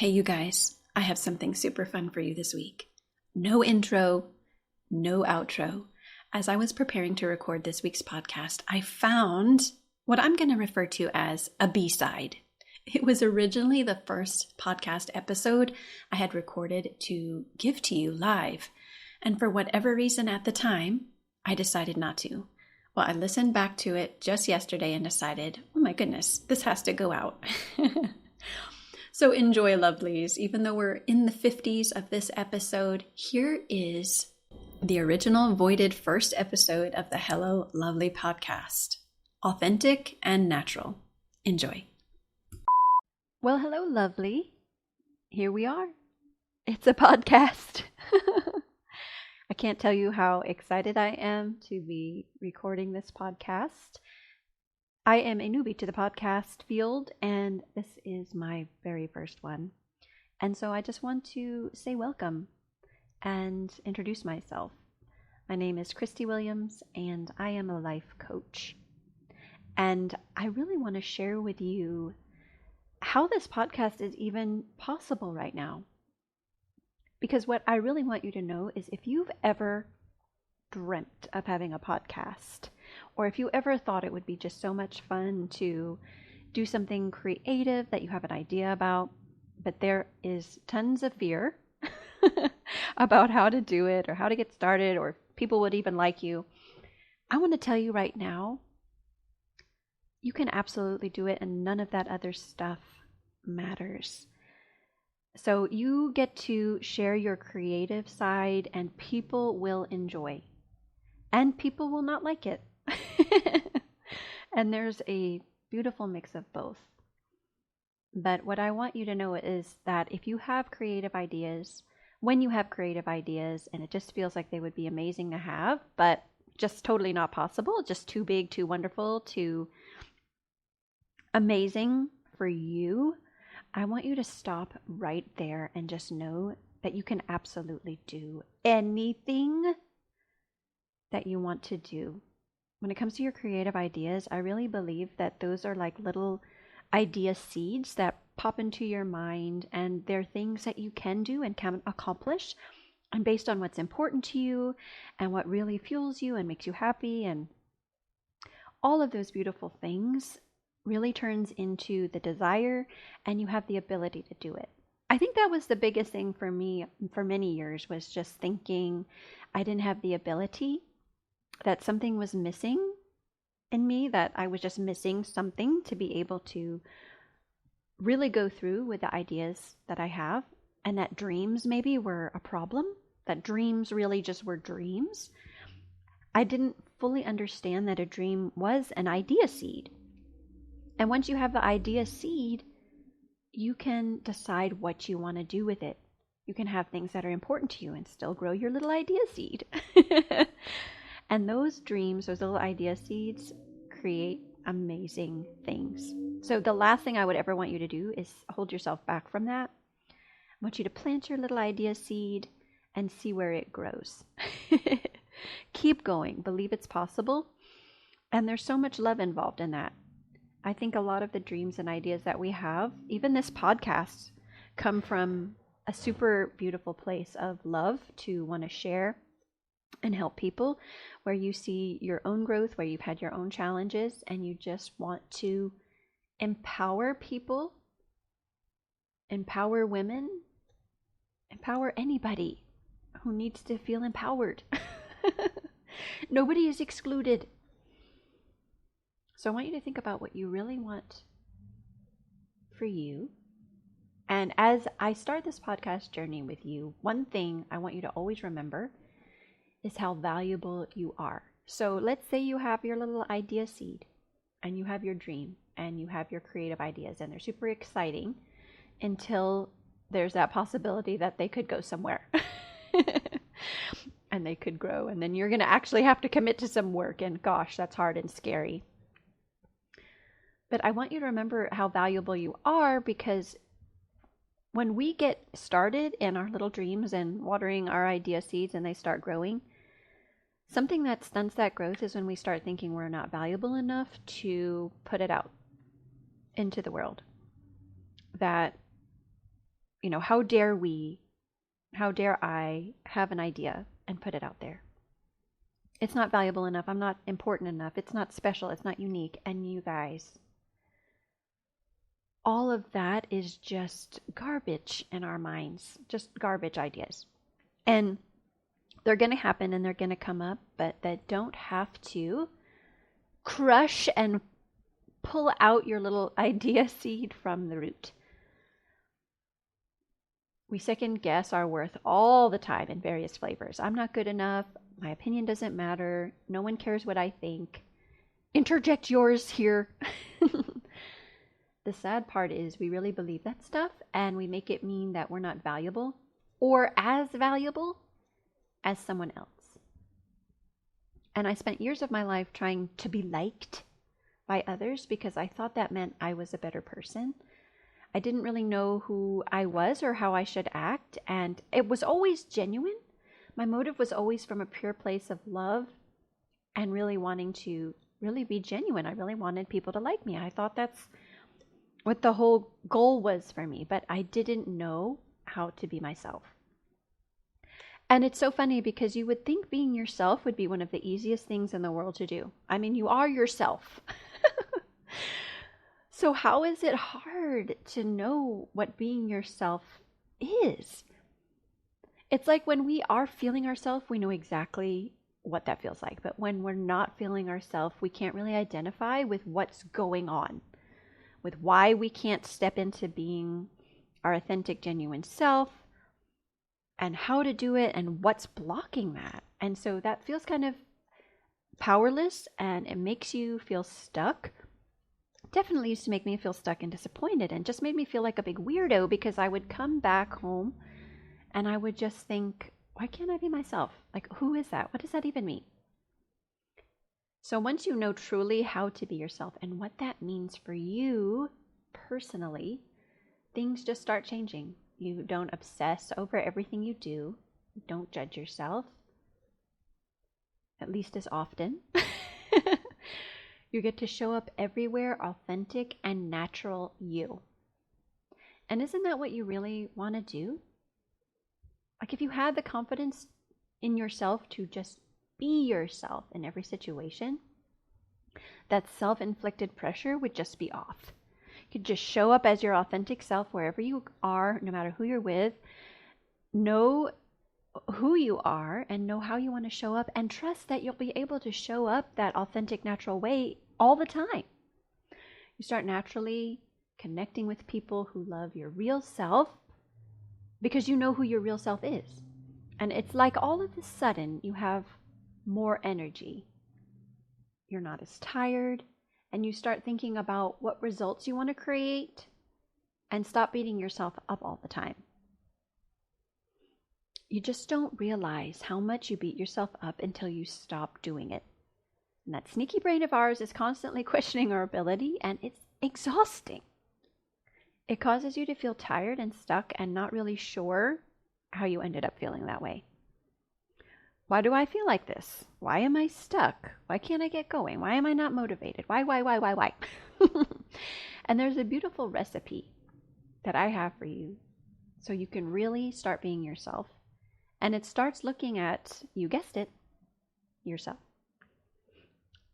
Hey, you guys, I have something super fun for you this week. No intro, no outro. As I was preparing to record this week's podcast, I found what I'm going to refer to as a B-side. It was originally the first podcast episode I had recorded to give to you live. And for whatever reason at the time, I decided not to. Well, I listened back to it just yesterday and decided, oh my goodness, this has to go out. So enjoy, lovelies. Even though we're in the 50s of this episode, here is the original voided first episode of the Hello Lovely podcast. Authentic and natural. Enjoy. Well, hello, lovely. Here we are. It's a podcast. I can't tell you how excited I am to be recording this podcast. I am a newbie to the podcast field, and this is my very first one. And so I just want to say welcome and introduce myself. My name is Christie Williams, and I am a life coach. And I really want to share with you how this podcast is even possible right now. Because what I really want you to know is if you've ever dreamt of having a podcast, or if you ever thought it would be just so much fun to do something creative that you have an idea about, but there is tons of fear about how to do it or how to get started or if people would even like you, I want to tell you right now, you can absolutely do it and none of that other stuff matters. So you get to share your creative side and people will enjoy. And people will not like it. And there's a beautiful mix of both. But what I want you to know is that if you have creative ideas, when you have creative ideas, and it just feels like they would be amazing to have, but just totally not possible, just too big, too wonderful, too amazing for you, I want you to stop right there and just know that you can absolutely do anything that you want to do. When it comes to your creative ideas, I really believe that those are like little idea seeds that pop into your mind, and they're things that you can do and can accomplish, and based on what's important to you and what really fuels you and makes you happy, and all of those beautiful things really turns into the desire, and you have the ability to do it. I think that was the biggest thing for me for many years, was just thinking I didn't have the ability, that something was missing in me, that I was just missing something to be able to really go through with the ideas that I have, and that dreams maybe were a problem, that dreams really just were dreams. I didn't fully understand that a dream was an idea seed. And once you have the idea seed, you can decide what you want to do with it. You can have things that are important to you and still grow your little idea seed. And those dreams, those little idea seeds, create amazing things. So the last thing I would ever want you to do is hold yourself back from that. I want you to plant your little idea seed and see where it grows. Keep going. Believe it's possible. And there's so much love involved in that. I think a lot of the dreams and ideas that we have, even this podcast, come from a super beautiful place of love to want to share and help people, where you see your own growth, where you've had your own challenges, and you just want to empower people, empower women, empower anybody who needs to feel empowered. Nobody is excluded. So I want you to think about what you really want for you. And as I start this podcast journey with you, one thing I want you to always remember is how valuable you are. So let's say you have your little idea seed and you have your dream and you have your creative ideas, and they're super exciting until there's that possibility that they could go somewhere and they could grow, and then you're going to actually have to commit to some work, and gosh, that's hard and scary. But I want you to remember how valuable you are, because when we get started in our little dreams and watering our idea seeds and they start growing, something that stunts that growth is when we start thinking we're not valuable enough to put it out into the world. That how dare I have an idea and put it out there? It's not valuable enough. I'm not important enough. It's not special. It's not unique. And you guys, all of that is just garbage in our minds, just garbage ideas. And they're going to happen and they're going to come up, but that don't have to crush and pull out your little idea seed from the root. We second guess our worth all the time in various flavors. I'm not good enough. My opinion doesn't matter. No one cares what I think. Interject yours here. The sad part is we really believe that stuff and we make it mean that we're not valuable or as valuable as someone else. And I spent years of my life trying to be liked by others because I thought that meant I was a better person. I didn't really know who I was or how I should act, and it was always genuine. My motive was always from a pure place of love and really wanting to really be genuine. I really wanted people to like me. I thought that's what the whole goal was for me, but I didn't know how to be myself. And it's so funny because you would think being yourself would be one of the easiest things in the world to do. I mean, you are yourself. So how is it hard to know what being yourself is? It's like when we are feeling ourselves, we know exactly what that feels like. But when we're not feeling ourselves, we can't really identify with what's going on, with why we can't step into being our authentic, genuine self, and how to do it, and what's blocking that. And so that feels kind of powerless, and it makes you feel stuck. Definitely used to make me feel stuck and disappointed, and just made me feel like a big weirdo because I would come back home and I would just think, why can't I be myself? Like, who is that? What does that even mean? So once you know truly how to be yourself and what that means for you personally, things just start changing. You don't obsess over everything you do. Don't judge yourself, at least as often. You get to show up everywhere, authentic and natural you. And isn't that what you really want to do? Like if you had the confidence in yourself to just be yourself in every situation, that self-inflicted pressure would just be off. You could just show up as your authentic self wherever you are, no matter who you're with. Know who you are and know how you want to show up, and trust that you'll be able to show up that authentic, natural way all the time. You start naturally connecting with people who love your real self because you know who your real self is. And it's like all of a sudden you have more energy. You're not as tired, and you start thinking about what results you want to create and stop beating yourself up all the time. You just don't realize how much you beat yourself up until you stop doing it. And that sneaky brain of ours is constantly questioning our ability, and it's exhausting. It causes you to feel tired and stuck and not really sure how you ended up feeling that way. Why do I feel like this? Why am I stuck? Why can't I get going? Why am I not motivated? Why? And there's a beautiful recipe that I have for you so you can really start being yourself. And it starts looking at, you guessed it, yourself.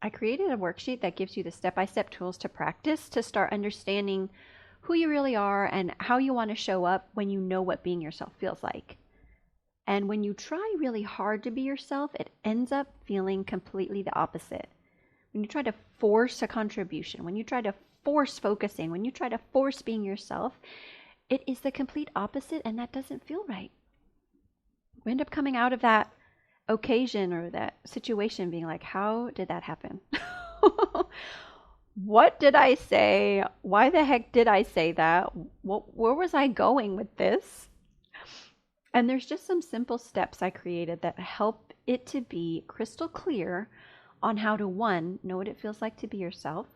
I created a worksheet that gives you the step-by-step tools to practice to start understanding who you really are and how you want to show up when you know what being yourself feels like. And when you try really hard to be yourself, it ends up feeling completely the opposite. When you try to force a contribution, when you try to force focusing, when you try to force being yourself, it is the complete opposite, and that doesn't feel right. We end up coming out of that occasion or that situation being like, how did that happen? What did I say? Why the heck did I say that? Where was I going with this? And there's just some simple steps I created that help it to be crystal clear on how to, 1, know what it feels like to be yourself,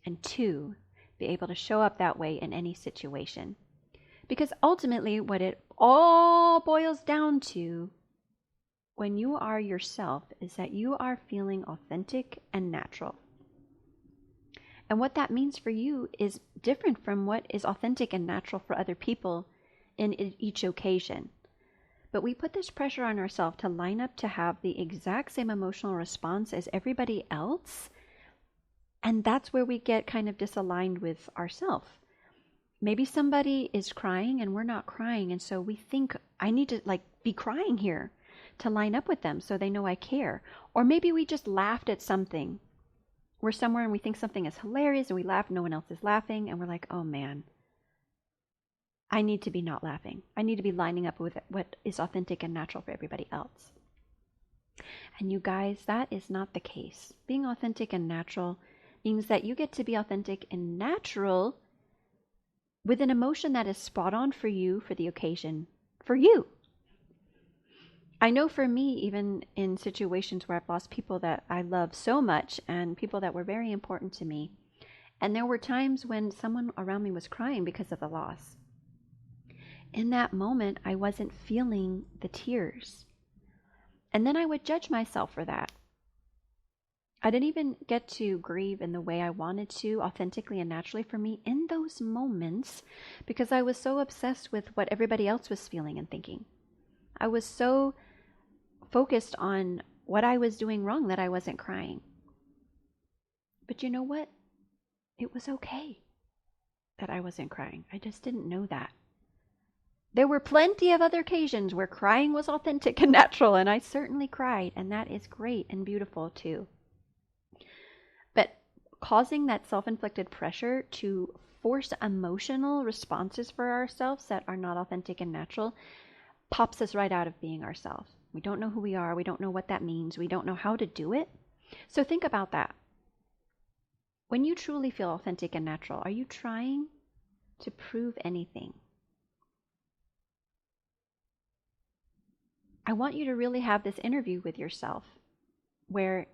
and 2, be able to show up that way in any situation. Because ultimately, what it all boils down to when you are yourself is that you are feeling authentic and natural. And what that means for you is different from what is authentic and natural for other people in each occasion. But we put this pressure on ourselves to line up to have the exact same emotional response as everybody else. And that's where we get kind of disaligned with ourselves. Maybe somebody is crying and we're not crying. And so we think, I need to be crying here to line up with them so they know I care. Or maybe we just laughed at something. We're somewhere and we think something is hilarious and we laugh, no one else is laughing. And we're like, oh man, I need to be not laughing. I need to be lining up with what is authentic and natural for everybody else. And you guys, that is not the case. Being authentic and natural means that you get to be authentic and natural with an emotion that is spot on for you, for the occasion, for you. I know for me, even in situations where I've lost people that I love so much and people that were very important to me, and there were times when someone around me was crying because of the loss. In that moment, I wasn't feeling the tears. And then I would judge myself for that. I didn't even get to grieve in the way I wanted to, authentically and naturally for me in those moments, because I was so obsessed with what everybody else was feeling and thinking. I was so focused on what I was doing wrong that I wasn't crying. But you know what? It was okay that I wasn't crying. I just didn't know that. There were plenty of other occasions where crying was authentic and natural, and I certainly cried, and that is great and beautiful too. But causing that self-inflicted pressure to force emotional responses for ourselves that are not authentic and natural pops us right out of being ourselves. We don't know who we are. We don't know what that means. We don't know how to do it. So think about that. When you truly feel authentic and natural, are you trying to prove anything? I want you to really have this interview with yourself where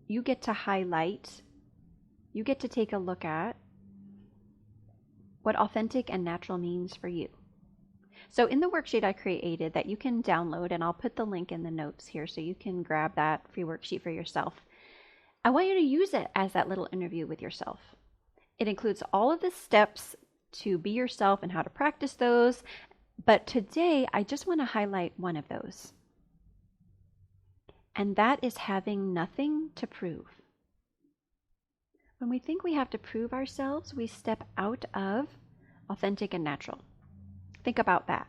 you get to highlight, you get to take a look at what authentic and natural means for you. So in the worksheet I created that you can download, and I'll put the link in the notes here so you can grab that free worksheet for yourself. I want you to use it as that little interview with yourself. It includes all of the steps to be yourself and how to practice those. But today, I just want to highlight one of those. And that is having nothing to prove. When we think we have to prove ourselves, we step out of authentic and natural. Think about that.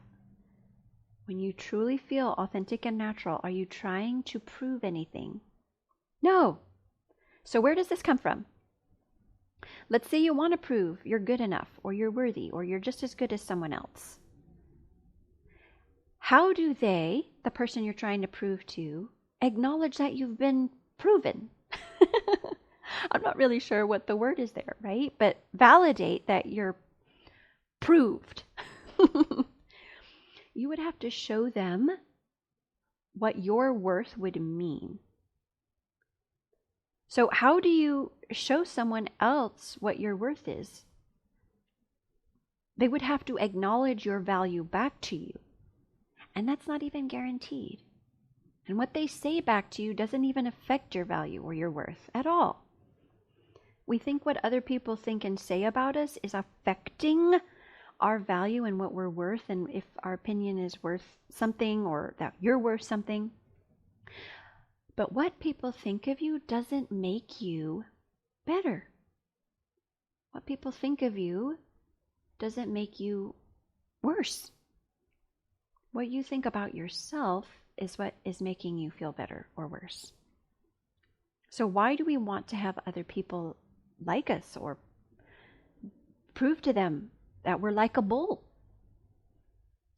When you truly feel authentic and natural, are you trying to prove anything? No. So where does this come from? Let's say you want to prove you're good enough, or you're worthy, or you're just as good as someone else. How do they, the person you're trying to prove to, acknowledge that you've been proven? I'm not really sure what the word is there, right? But validate that you're proved. You would have to show them what your worth would mean. So how do you show someone else what your worth is? They would have to acknowledge your value back to you. And that's not even guaranteed. And what they say back to you doesn't even affect your value or your worth at all. We think what other people think and say about us is affecting our value and what we're worth, and if our opinion is worth something or that you're worth something. But what people think of you doesn't make you better. What people think of you doesn't make you worse. What you think about yourself is what is making you feel better or worse. So why do we want to have other people like us or prove to them that we're likable?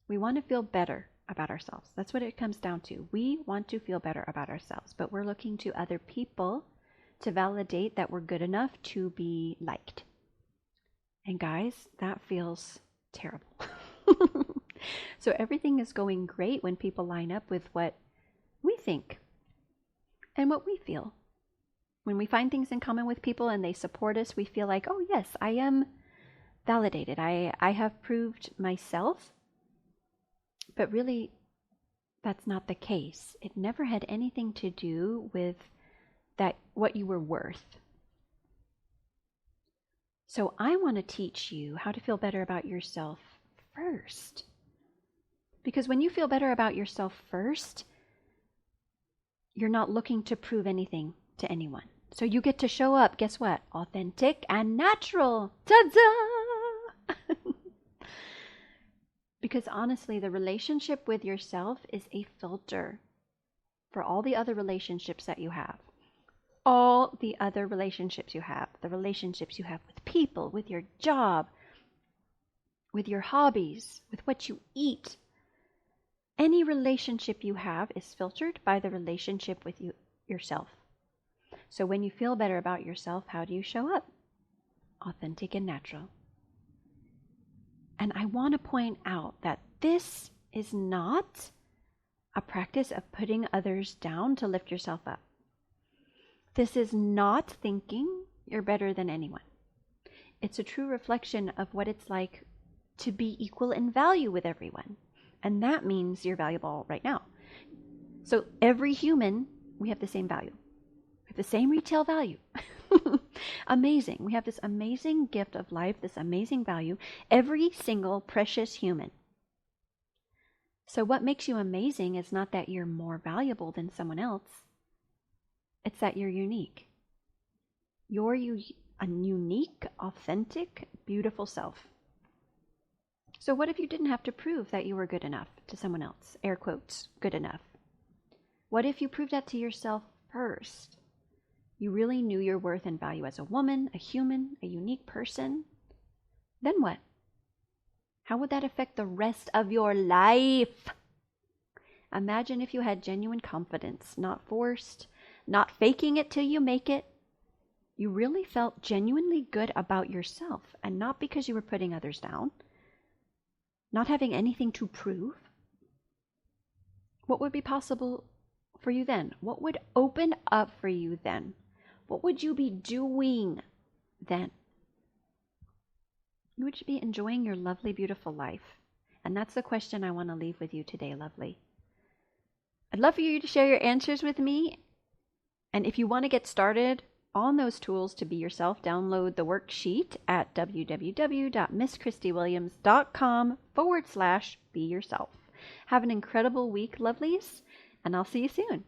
We want to feel better about ourselves. That's what it comes down to. We want to feel better about ourselves, but we're looking to other people to validate that we're good enough to be liked. And guys, that feels terrible. So everything is going great when people line up with what we think and what we feel. When we find things in common with people and they support us, we feel like, oh yes, I am validated. I have proved myself. But really, that's not the case. It never had anything to do with that what you were worth. So I want to teach you how to feel better about yourself first. Because when you feel better about yourself first, you're not looking to prove anything to anyone. So you get to show up, guess what? Authentic and natural. Ta-da! Because honestly, the relationship with yourself is a filter for all the other relationships that you have. All the other relationships you have. The relationships you have with people, with your job, with your hobbies, with what you eat. Any relationship you have is filtered by the relationship with yourself. So when you feel better about yourself, how do you show up? Authentic and natural. And I want to point out that this is not a practice of putting others down to lift yourself up. This is not thinking you're better than anyone. It's a true reflection of what it's like to be equal in value with everyone. And that means you're valuable right now. So every human, we have the same value. We have the same retail value. Amazing. We have this amazing gift of life, this amazing value. Every single precious human. So what makes you amazing is not that you're more valuable than someone else. It's that you're unique. You're a unique, authentic, beautiful self. So what if you didn't have to prove that you were good enough to someone else? Air quotes, good enough. What if you proved that to yourself first? You really knew your worth and value as a woman, a human, a unique person. Then what? How would that affect the rest of your life? Imagine if you had genuine confidence, not forced, not faking it till you make it. You really felt genuinely good about yourself, and not because you were putting others down, not having anything to prove. What would be possible for you then? What would open up for you then? What would you be doing then? You would be enjoying your lovely, beautiful life. And that's the question I want to leave with you today, lovely. I'd love for you to share your answers with me. And if you want to get started on those tools to be yourself, download the worksheet at www.misschristiewilliams.com/be yourself. Have an incredible week, lovelies, and I'll see you soon.